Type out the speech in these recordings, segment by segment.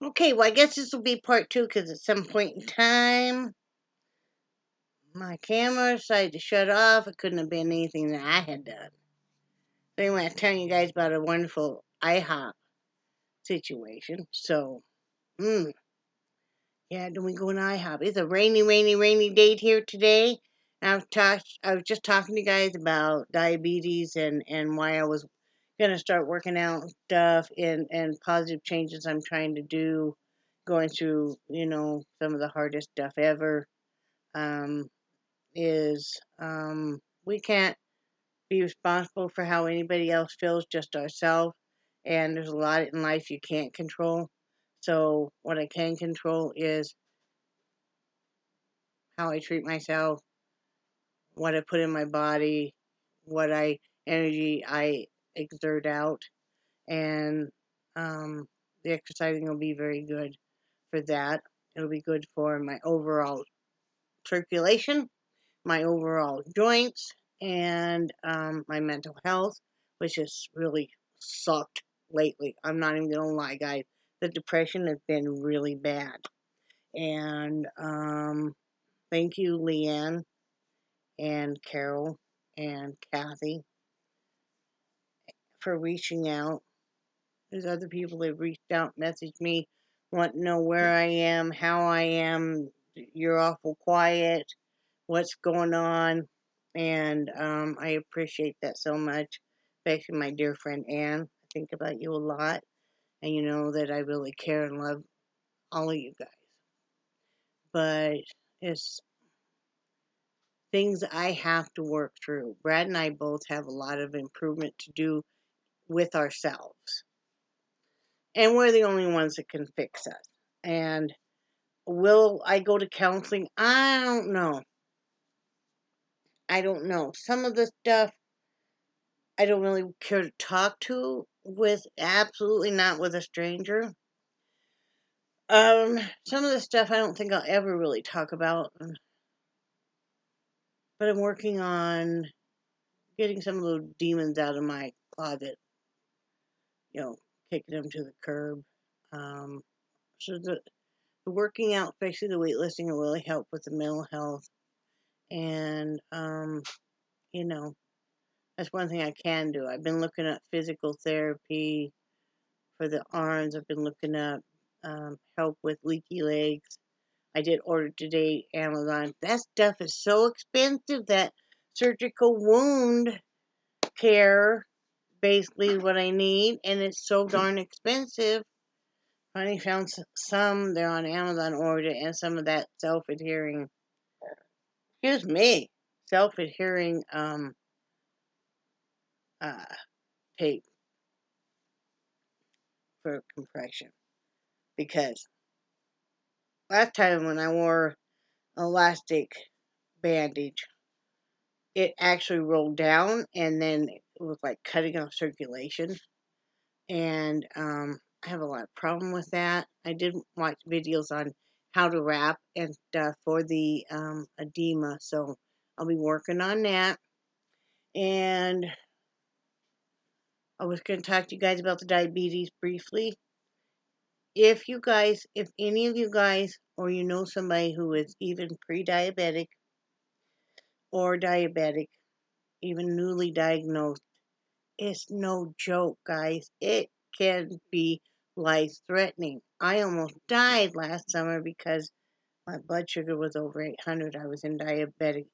Okay, well, I guess this will be part 2 because at some point in time, my camera decided to shut off. It couldn't have been anything that I had done. So anyway, I'm telling you guys about a wonderful IHOP situation. So, yeah, then we go in IHOP. It's a rainy day here today. I was just talking to you guys about diabetes and why I was gonna start working out stuff and positive changes I'm trying to do, going through some of the hardest stuff ever. Um, is we can't be responsible for how anybody else feels, just ourselves. And there's a lot in life you can't control. So what I can control is how I treat myself, what I put in my body, energy I exert out, and the exercising will be very good for that. It'll be good for my overall circulation, my overall joints, and my mental health, which has really sucked lately. I'm not even gonna lie, guys. The depression has been really bad, and thank you, Leanne and Carol and Kathy for reaching out. There's other people that reached out, messaged me, want to know where I am, how I am. You're awful quiet. What's going on? And I appreciate that so much. Especially my dear friend Anne. I think about you a lot. And you know that I really care and love all of you guys. But it's things I have to work through. Brad and I both have a lot of improvement to do with ourselves. And we're the only ones that can fix us. And will I go to counseling? I don't know. I don't know. Some of the stuff I don't really care to talk to with, absolutely not with a stranger. Some of the stuff I don't think I'll ever really talk about, but I'm working on getting some of those demons out of my closet, kicking them to the curb. Um, so the working out, especially the weightlifting, will really help with the mental health. And, that's one thing I can do. I've been looking at physical therapy for the arms. I've been looking up help with leaky legs. I did order today Amazon. That stuff is so expensive. That surgical wound care, basically what I need, and it's so darn expensive. Finally found some. They're on Amazon order, and some of that self-adhering. Excuse me, self-adhering uh tape for compression, because last time when I wore elastic bandage, it actually rolled down and then it was like cutting off circulation. And I have a lot of problem with that. I did watch videos on how to wrap and stuff for the edema, so I'll be working on that. And I was going to talk to you guys about the diabetes briefly. If any of you guys, or you know somebody who is even pre-diabetic or diabetic, even newly diagnosed, it's no joke, guys. It can be life-threatening. I almost died last summer because my blood sugar was over 800. I was in diabetic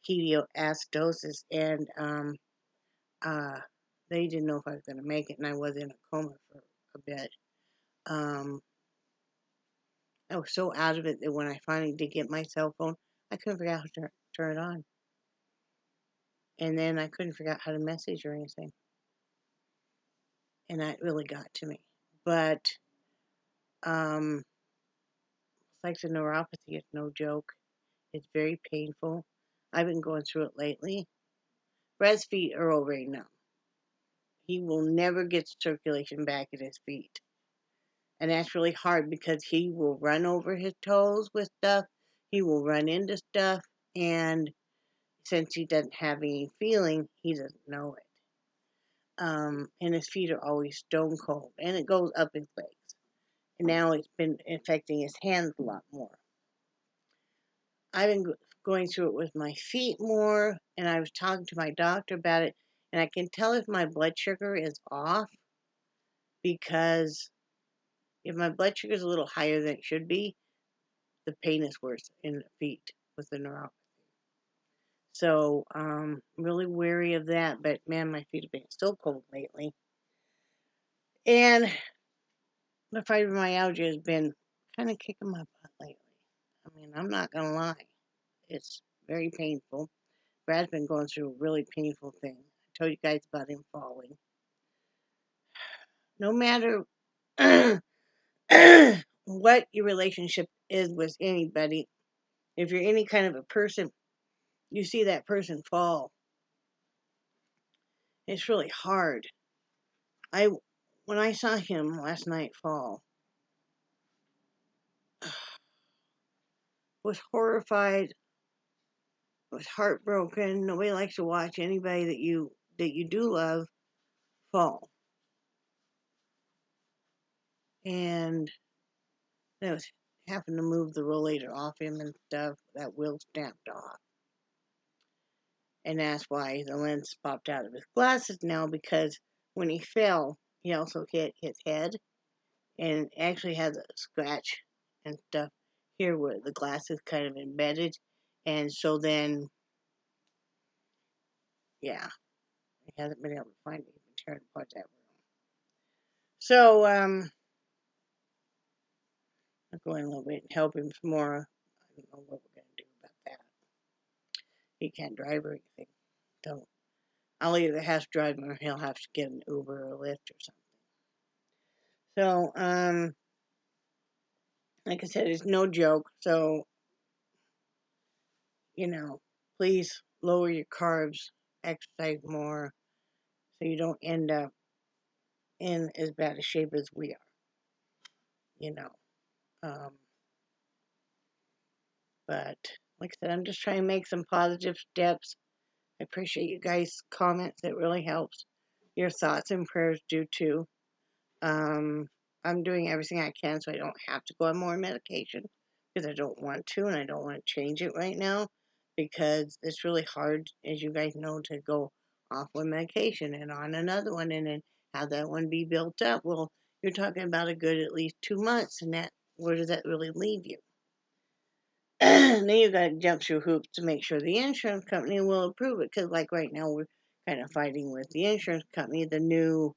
ketoacidosis, and uh, they didn't know if I was going to make it, and I was in a coma for a bit. I was so out of it that when I finally did get my cell phone, I couldn't figure out how to turn it on. And then I couldn't figure out how to message or anything. And that really got to me. But it's like the neuropathy is no joke. It's very painful. I've been going through it lately. Brad's feet are already numb. He will never get circulation back in his feet. And that's really hard because he will run over his toes with stuff. He will run into stuff. And since he doesn't have any feeling, he doesn't know it. And his feet are always stone cold. And it goes up his legs. and now it's been affecting his hands a lot more. I've been going through it with my feet more, and I was talking to my doctor about it, and I can tell if my blood sugar is off, because if my blood sugar is a little higher than it should be, the pain is worse in the feet with the neuropathy. So I'm really wary of that, but man, my feet have been so cold lately. And the fibromyalgia has been kind of kicking my butt lately. I mean, I'm not going to lie. It's very painful. Brad's been going through a really painful thing. I told you guys about him falling. No matter what your relationship is with anybody, if you're any kind of a person, you see that person fall. It's really hard. When I saw him last night fall, was horrified, was heartbroken. Nobody likes to watch anybody that you do love fall. And that was having to move the rollator off him and stuff. That wheel snapped off. And that's why the lens popped out of his glasses now, because when he fell, he also hit his head and actually has a scratch and stuff here where the glass is kind of embedded. And so then, yeah, he hasn't been able to find it. He's been tearing apart that room. So, I'm going a little bit and help him some more. I don't know what we're going to do about that. He can't drive or anything. So, I'll either have to drive him or he'll have to get an Uber or a Lyft or something. So, like I said, it's no joke. So, please lower your carbs, exercise more, so you don't end up in as bad a shape as we are. But like I said, I'm just trying to make some positive steps. I appreciate you guys' comments. It really helps. Your thoughts and prayers do too. I'm doing everything I can so I don't have to go on more medication, because I don't want to, and I don't want to change it right now, because it's really hard, as you guys know, to go off one medication and on another one and then have that one be built up. Well, you're talking about a good at least 2 months, and where does that really leave you? Then you got to jump through hoops to make sure the insurance company will approve it, because like right now we're kind of fighting with the insurance company. The new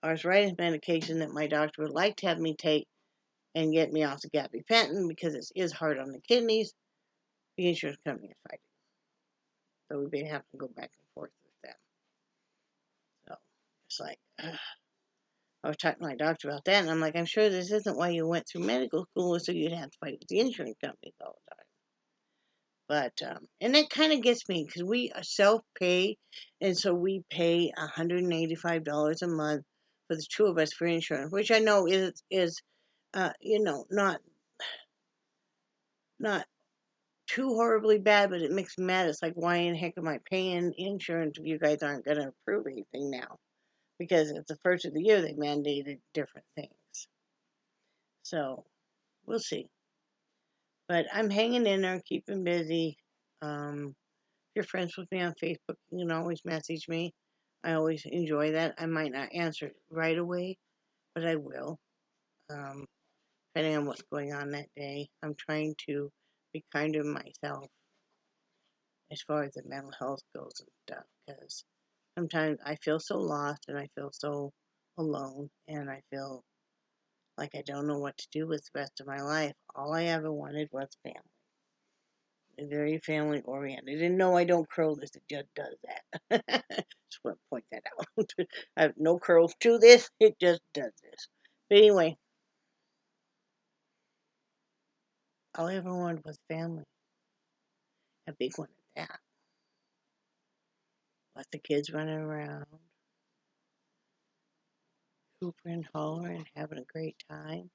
arthritis medication that my doctor would like to have me take and get me off the gabapentin, because it is hard on the kidneys, the insurance company is fighting. So we've been having to go back and forth with them. So it's like, I was talking to my doctor about that, and I'm like, I'm sure this isn't why you went through medical school, so you'd have to fight with the insurance companies all the time. But, and that kind of gets me, because we self-pay, and so we pay $185 a month for the two of us for insurance, which I know is not too horribly bad, but it makes me mad. It's like, why in the heck am I paying insurance if you guys aren't going to approve anything now? Because at the first of the year, they mandated different things. So, we'll see. But I'm hanging in there, keeping busy. If you're friends with me on Facebook, you can always message me. I always enjoy that. I might not answer right away, but I will. Depending on what's going on that day. I'm trying to be kind to myself as far as the mental health goes and stuff, because sometimes I feel so lost and I feel so alone, and I feel like I don't know what to do with the rest of my life. All I ever wanted was family. Very family oriented. And no, I don't curl this, it just does that. Just want to point that out. I have no curls to this, it just does this. But anyway, all I ever wanted was family. A big one at that. Let the kids running around, hooping and hollering, having a great time.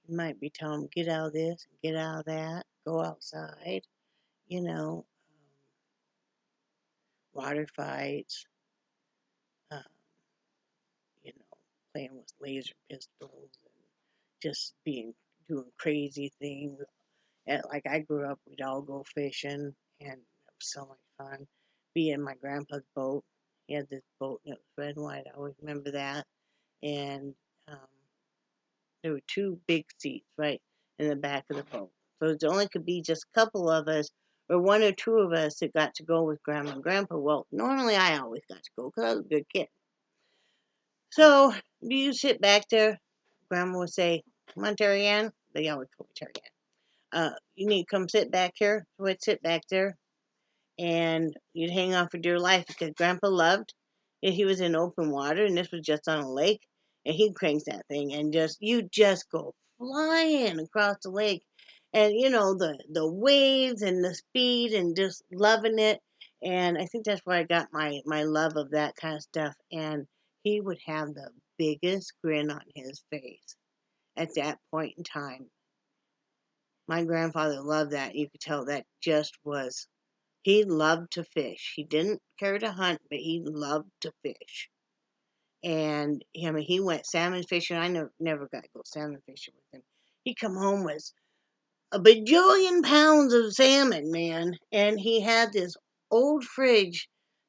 You might be telling them, get out of this, get out of that, go outside, you know, water fights, um, you know, playing with laser pistols, and, just doing crazy things. And like I grew up, we'd all go fishing, and it was so much fun. Be in my grandpa's boat. He had this boat, and it was red and white. I always remember that. And um, there were two big seats right in the back of the boat. So it only could be just a couple of us, or one or two of us that got to go with Grandma and Grandpa. Well, normally I always got to go because I was a good kid. So you sit back there. Grandma would say, "Come on, Terry Ann." They always call me Terry Ann. You need to come sit back here. So I'd sit back there, and you'd hang on for dear life because Grandpa loved. And he was in open water, and this was just on a lake, and he cranks that thing, and you just go flying across the lake, and the waves and the speed and just loving it, and I think that's where I got my love of that kind of stuff. And he would have the biggest grin on his face at that point in time. My grandfather loved that. You could tell that just was he loved to fish. He didn't care to hunt, but he loved to fish. And I mean, he went salmon fishing. I never got to go salmon fishing with him. He'd come home with a bajillion pounds of salmon, man. And he had this old fridge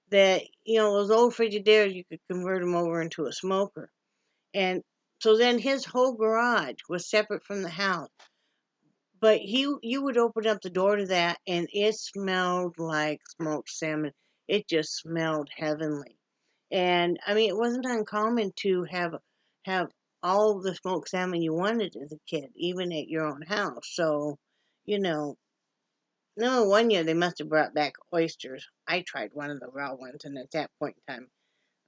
that, those old Frigidaires, you could convert them over into a smoker. And so then his whole garage was separate from the house. But you would open up the door to that, and it smelled like smoked salmon. It just smelled heavenly. And I mean, it wasn't uncommon to have all the smoked salmon you wanted as a kid, even at your own house. So, you know, no, one year they must have brought back oysters. I tried one of the raw ones, and at that point in time,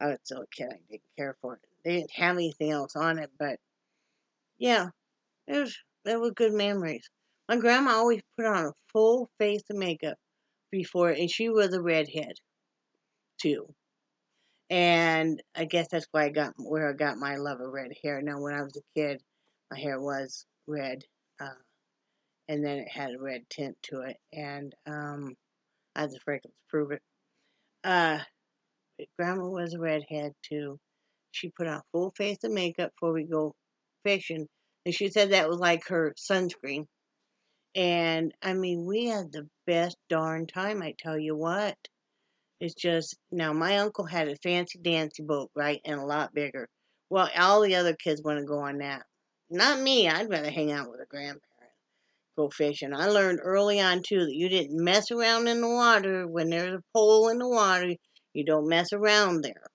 I was still a kid. I didn't care for it. They didn't have anything else on it, but yeah, there were good memories. My grandma always put on a full face of makeup before, and she was a redhead too. And I guess that's where I got my love of red hair. Now, when I was a kid, my hair was red, uh, and then it had a red tint to it, and I was afraid to prove it. Uh, but Grandma was a redhead too. She put on a full face of makeup before we go fishing, and she said that was like her sunscreen. And I mean, we had the best darn time, I tell you what. It's just, now my uncle had a fancy dancy boat, right? And a lot bigger. Well, all the other kids want to go on that. Not me. I'd rather hang out with a grandparent, go fishing. I learned early on, too, that you didn't mess around in the water. When there's a pole in the water, you don't mess around there.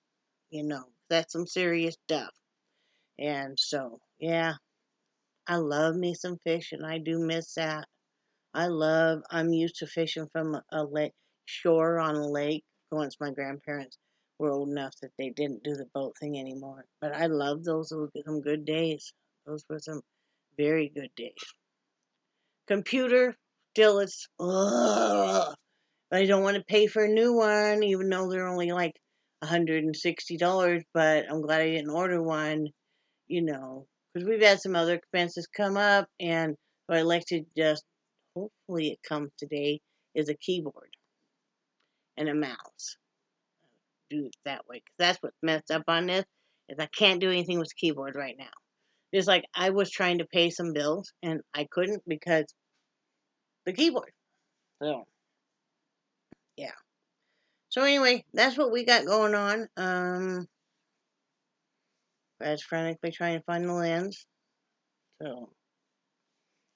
That's some serious stuff. And so, yeah, I love me some fishing. I do miss that. I'm used to fishing from a lake, shore on a lake, once my grandparents were old enough that they didn't do the boat thing anymore. But I love those were some good days. Those were some very good days. Computer, still it's, ugh, but I don't want to pay for a new one, even though they're only like $160. But I'm glad I didn't order one, because we've had some other expenses come up, and what I like to just, hopefully it comes today, is a keyboard and a mouse. Do it that way, because that's what's messed up on this, is I can't do anything with the keyboard right now. Just like I was trying to pay some bills, and I couldn't because the keyboard. So, yeah. So anyway, that's what we got going on. Brad's frantically trying to find the lens. So,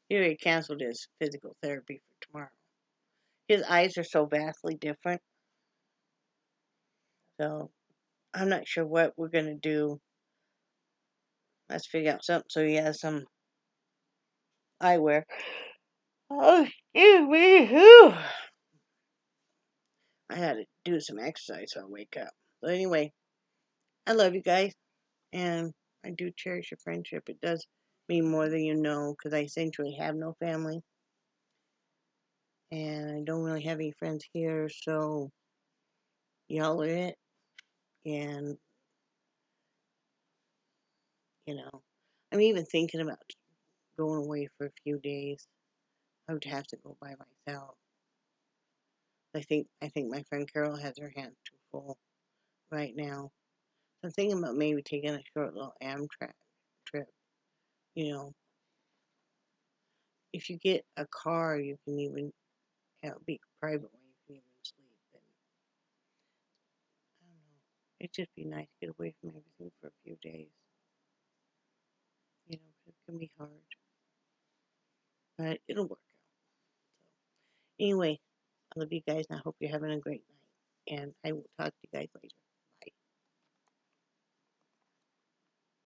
he already canceled his physical therapy for tomorrow. His eyes are so vastly different. So, I'm not sure what we're going to do. Let's figure out something so he has some eyewear. Oh, excuse me. Whew. I had to do some exercise so I wake up. But anyway, I love you guys. And I do cherish your friendship. It does mean more than you know, because I essentially have no family. And I don't really have any friends here, so y'all are it. And, I'm even thinking about going away for a few days. I would have to go by myself. I think my friend Carol has her hands too full right now. So I'm thinking about maybe taking a short little Amtrak trip. if you get a car, you can even have a big private one. You can even sleep. And I don't know. It'd just be nice to get away from everything for a few days. You know, 'cause it can be hard, but it'll work out. So anyway, I love you guys, and I hope you're having a great night. And I will talk to you guys later.